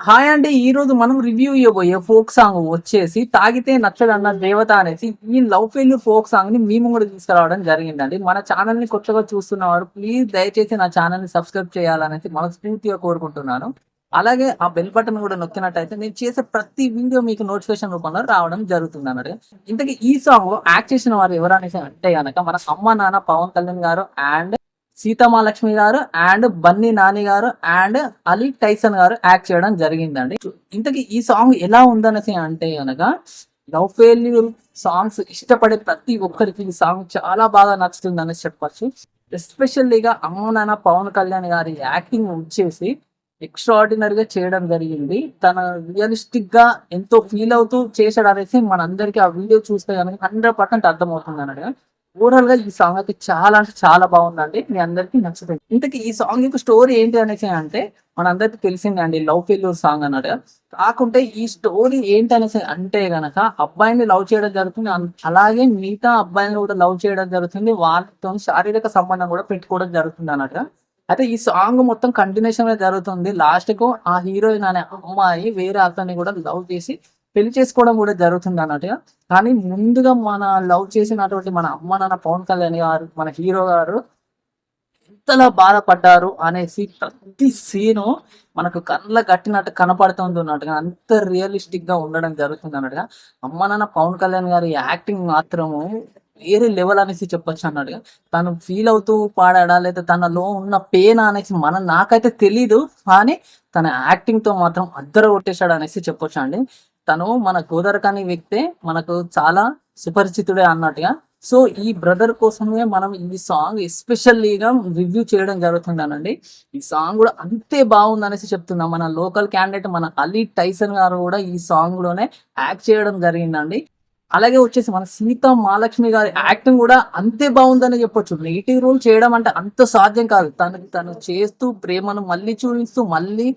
Hi అండి. ఈ రోజు మనం రివ్యూ ఇవ్వబోయే ఫోక్ సాంగ్ వచ్చేసి 'తాగితే నచ్చదన్న దేవత' అనేసి ఈ లవ్ ఫెయిల్యూర్ ఫోక్ సాంగ్ ని మేము కూడా తీసుకురావడం జరిగిందండి. మన ఛానల్ ని కొత్తగా చూస్తున్నవారు ప్లీజ్ దయచేసి నా ఛానల్ ని సబ్స్క్రైబ్ చేయాలనేసి మనస్ఫూర్తిగా కోరుకుంటున్నాను. అలాగే ఆ బెల్ బటన్ కూడా నొక్కినట్టయితే నేను చేసే ప్రతి వీడియో మీకు నోటిఫికేషన్ రూపంలో రావడం జరుగుతుంది అన్నట్టు. ఇంతకీ ఈ సాంగ్ యాక్ట్ చేసిన వారు ఎవరు అనేసి అంటే గనక మన అమ్మ నాన్న పవన్ కళ్యాణ్ గారు అండ్ సీతమాలక్ష్మి గారు అండ్ బన్నీ నాని గారు అండ్ అలీ టైసన్ గారు యాక్ట్ చేయడం జరిగిందండి. ఇంతకీ ఈ సాంగ్ ఎలా ఉందనేసి అంటే గనక లవ్ ఫెయిల్యూర్ సాంగ్స్ ఇష్టపడే ప్రతి ఒక్కరికి ఈ సాంగ్ చాలా బాగా నచ్చుతుంది అనేసి చెప్పచ్చు. ఎస్పెషల్లీగా అమ్మ నాన్న పవన్ కళ్యాణ్ గారి యాక్టింగ్ వచ్చేసి ఎక్స్ట్రాడినరీగా చేయడం జరిగింది. తన రియలిస్టిక్ గా ఎంతో ఫీల్ అవుతూ చేశాడు అనేసి మనందరికీ ఆ వీడియో చూస్తే కనుక 100% అర్థమవుతుంది అన్నట్టుగా. ఓవరాల్ గా ఈ సాంగ్ అయితే చాలా అంటే చాలా బాగుందండి. మీ అందరికి నచ్చుతుంది. ఇంతకీ ఈ సాంగ్ యొక్క స్టోరీ ఏంటి అనేసి అంటే మనందరికి తెలిసిందే అండి, లవ్ ఫెయిల్యూర్ సాంగ్ అన్నట్టుగా. కాకుంటే ఈ స్టోరీ ఏంటి అనేసి అంటే గనక అబ్బాయిని లవ్ చేయడం జరుగుతుంది, అలాగే మిగతా అబ్బాయిని కూడా లవ్ చేయడం జరుగుతుంది, వాళ్ళతో శారీరక సంబంధం కూడా పెట్టుకోవడం జరుగుతుంది అన్నట్టుగా. అయితే ఈ సాంగ్ మొత్తం కంటిన్యూషన్ గా జరుగుతుంది. లాస్ట్ కు ఆ హీరోయిన్ అనే అమ్మాయి వేరే అతన్ని కూడా లవ్ చేసి పెళ్లి చేసుకోవడం కూడా జరుగుతుంది అన్నట్టుగా. కానీ ముందుగా మన లవ్ చేసినటువంటి మన అమ్మ నాన్న పవన్ కళ్యాణ్ గారు, మన హీరో గారు ఎంతలా బాధపడ్డారు అనేసి ప్రతి సీను మనకు కళ్ళ కట్టినట్టు కనపడుతుంది అన్నట్టుగా, అంత రియలిస్టిక్ గా ఉండడం జరుగుతుంది అన్నట్టుగా. అమ్మ నాన్న పవన్ కళ్యాణ్ గారి యాక్టింగ్ మాత్రము వేరే లెవెల్ అనేసి చెప్పొచ్చు అన్నట్టుగా. తను ఫీల్ అవుతూ పాడాడా లేదా తనలో ఉన్న పెయిన్ అనేసి నాకైతే తెలీదు, కానీ తన యాక్టింగ్ తో మాత్రం అద్దర కొట్టేశాడు అనేసి చెప్పొచ్చు అండి. తను మన గోదరకాని వ్యక్తే, మనకు చాలా సుపరిచితుడే అన్నట్టుగా. సో ఈ బ్రదర్ కోసమే మనం ఈ సాంగ్ ఎస్పెషల్లీగా రివ్యూ చేయడం జరుగుతుందనండి. ఈ సాంగ్ కూడా అంతే బాగుంది అనేసి చెప్తున్నాం. మన లోకల్ క్యాండిడేట్ మన అలీ టైసన్ గారు కూడా ఈ సాంగ్ లోనే యాక్ట్ చేయడం జరిగిందండి. అలాగే వచ్చేసి మన సీత మహాలక్ష్మి గారి యాక్టింగ్ కూడా అంతే బాగుందని చెప్పొచ్చు. నెగిటివ్ రోల్ చేయడం అంటే అంత సాధ్యం కాదు. తను చేస్తూ ప్రేమను మళ్ళీ చూపిస్తూ మళ్ళీ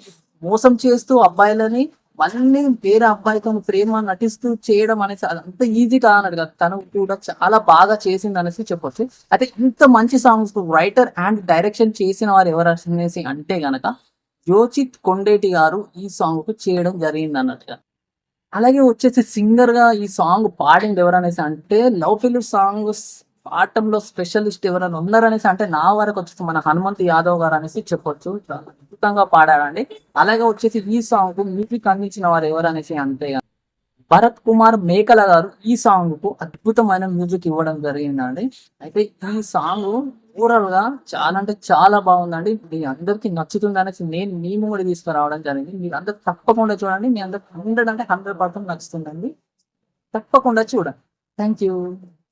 మోసం చేస్తూ అబ్బాయిలని మళ్ళీ వేరే అబ్బాయితో ప్రేమ నటిస్తూ చేయడం అనేసి అంత ఈజీ కాదన్నాడు కదా. తను కూడా చాలా బాగా చేసింది అనేసి చెప్పొచ్చు. అయితే ఇంత మంచి సాంగ్స్ రైటర్ అండ్ డైరెక్షన్ చేసిన వారు ఎవరు అనేసి అంటే గనక యోచిత్ కొండేటి గారు ఈ సాంగ్ కు చేయడం జరిగింది అన్నట్టుగా. అలాగే వచ్చేసి సింగర్ గా ఈ సాంగ్ పాడింది ఎవరనేసి అంటే లవ్ ఫెయిల్యూర్ సాంగ్ పాడటంలో స్పెషలిస్ట్ ఎవరైనా ఉన్నారనేసి అంటే నా వరకు వచ్చేసి మన హనుమంత్ యాదవ్ గారు అనేసి చెప్పొచ్చు. చాలా అద్భుతంగా పాడారండి. అలాగే వచ్చేసి ఈ సాంగ్ కు మ్యూజిక్ అందించిన వారు ఎవరనేసి అంటే భరత్ కుమార్ మేకల గారు ఈ సాంగ్ కు అద్భుతమైన మ్యూజిక్ ఇవ్వడం జరిగిందండి. అయితే ఈ సాంగ్ ఓవరాల్ గా చాలా అంటే చాలా బాగుందండి. మీ అందరికి నచ్చుతుంది అనేసి మేము కూడా తీసుకురావడం జరిగింది. మీరు అందరు తప్పకుండా చూడండి. మీ అందరికి 100 అంటే 100% నచ్చుతుందండి. తప్పకుండా చూడండి. Thank you.